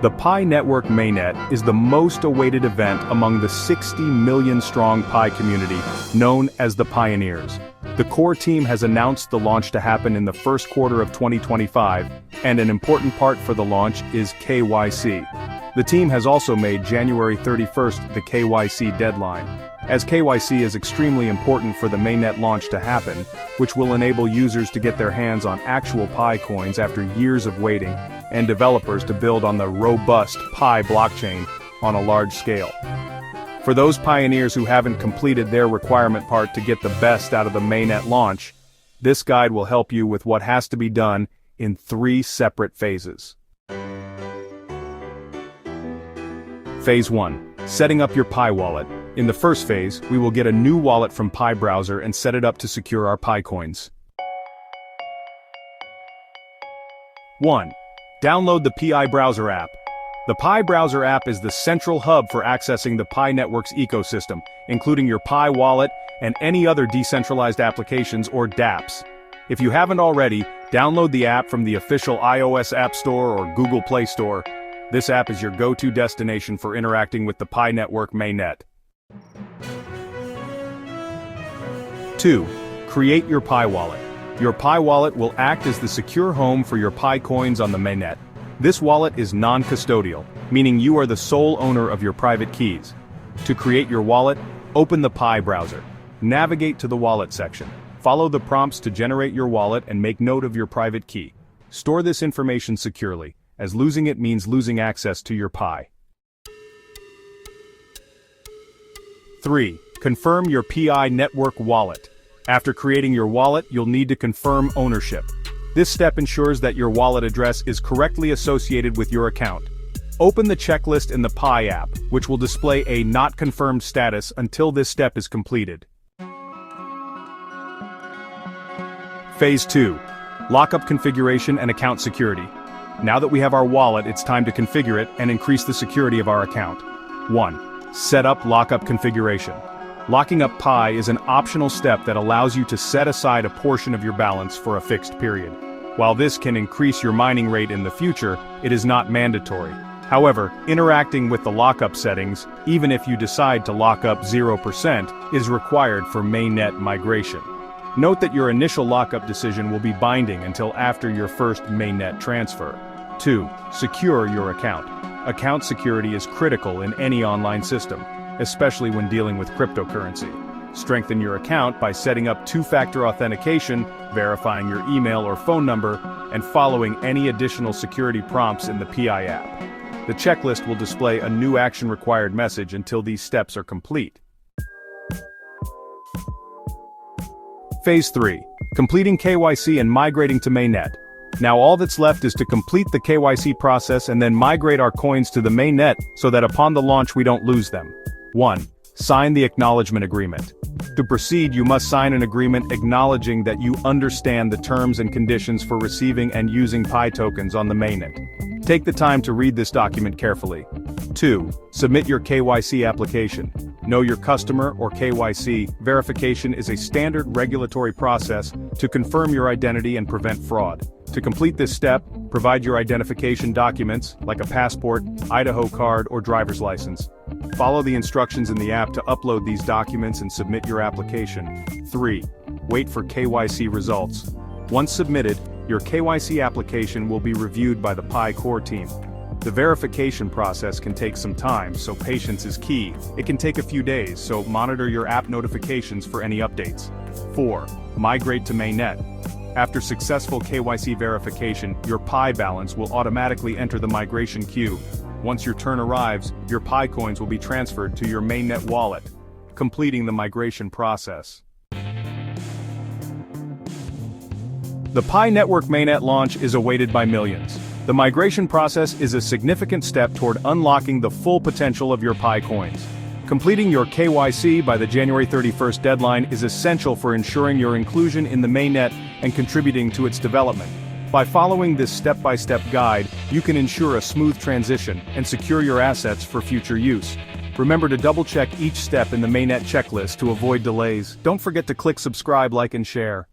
The PiNetwork Mainnet is the most awaited event among the 60 million strong Pi community, known as the Pioneers. The core team has announced the launch to happen in the first quarter of 2025, and an important part for the launch is KYC. The team has also made January 31st the KYC deadline, as KYC is extremely important for the mainnet launch to happen, which will enable users to get their hands on actual Pi coins after years of waiting, and developers to build on the robust Pi blockchain on a large scale. For those pioneers who haven't completed their requirement part to get the best out of the mainnet launch, this guide will help you with what has to be done in 3 separate phases. Phase 1. Setting up your Pi wallet. In the first phase, we will get a new wallet from Pi browser and set it up to secure our Pi coins. 1. Download the Pi browser app. The Pi browser app is the central hub for accessing the PiNetwork's ecosystem, including your Pi wallet and any other decentralized applications or dApps. If you haven't already, download the app from the official iOS App Store or Google Play Store. This app is your go-to destination for interacting with the PiNetwork mainnet. 2. Create your Pi wallet. Your Pi wallet will act as the secure home for your Pi coins on the mainnet. This wallet is non-custodial, meaning you are the sole owner of your private keys. To create your wallet, open the Pi browser. Navigate to the wallet section. Follow the prompts to generate your wallet and make note of your private key. Store this information securely, as losing it means losing access to your Pi. 3. Confirm your PiNetwork wallet. After creating your wallet, you'll need to confirm ownership. This step ensures that your wallet address is correctly associated with your account. Open the checklist in the Pi app, which will display a not confirmed status until this step is completed. Phase 2. Lockup configuration and account security. Now that we have our wallet, it's time to configure it and increase the security of our account. 1. Set up lockup configuration. Locking up Pi is an optional step that allows you to set aside a portion of your balance for a fixed period. While this can increase your mining rate in the future, it is not mandatory. However, interacting with the lockup settings, even if you decide to lock up 0%, is required for mainnet migration. Note that your initial lockup decision will be binding until after your first mainnet transfer. 2. Secure your account. Account security is critical in any online system, especially when dealing with cryptocurrency. Strengthen your account by setting up 2-factor authentication, verifying your email or phone number, and following any additional security prompts in the Pi app. The checklist will display a new action required message until these steps are complete. Phase 3. Completing KYC and migrating to mainnet. Now all that's left is to complete the KYC process and then migrate our coins to the mainnet so that upon the launch we don't lose them. 1. Sign the acknowledgement agreement. To proceed, you must sign an agreement acknowledging that you understand the terms and conditions for receiving and using Pi tokens on the mainnet. Take the time to read this document carefully. 2. Submit your KYC application. Know Your Customer or KYC verification is a standard regulatory process to confirm your identity and prevent fraud. To complete this step, provide your identification documents, like a passport, Idaho card, or driver's license. Follow the instructions in the app to upload these documents and submit your application. 3. Wait for KYC results. Once submitted, your KYC application will be reviewed by the Pi core team. The verification process can take some time, so patience is key. It can take a few days, so monitor your app notifications for any updates. 4. Migrate to mainnet. After successful KYC verification, your Pi balance will automatically enter the migration queue. Once your turn arrives, your Pi coins will be transferred to your mainnet wallet, completing the migration process. The PiNetwork mainnet launch is awaited by millions. The migration process is a significant step toward unlocking the full potential of your Pi coins. Completing your KYC by the January 31st deadline is essential for ensuring your inclusion in the mainnet and contributing to its development. By following this step-by-step guide, you can ensure a smooth transition and secure your assets for future use. Remember to double-check each step in the mainnet checklist to avoid delays. Don't forget to click subscribe, like, and share.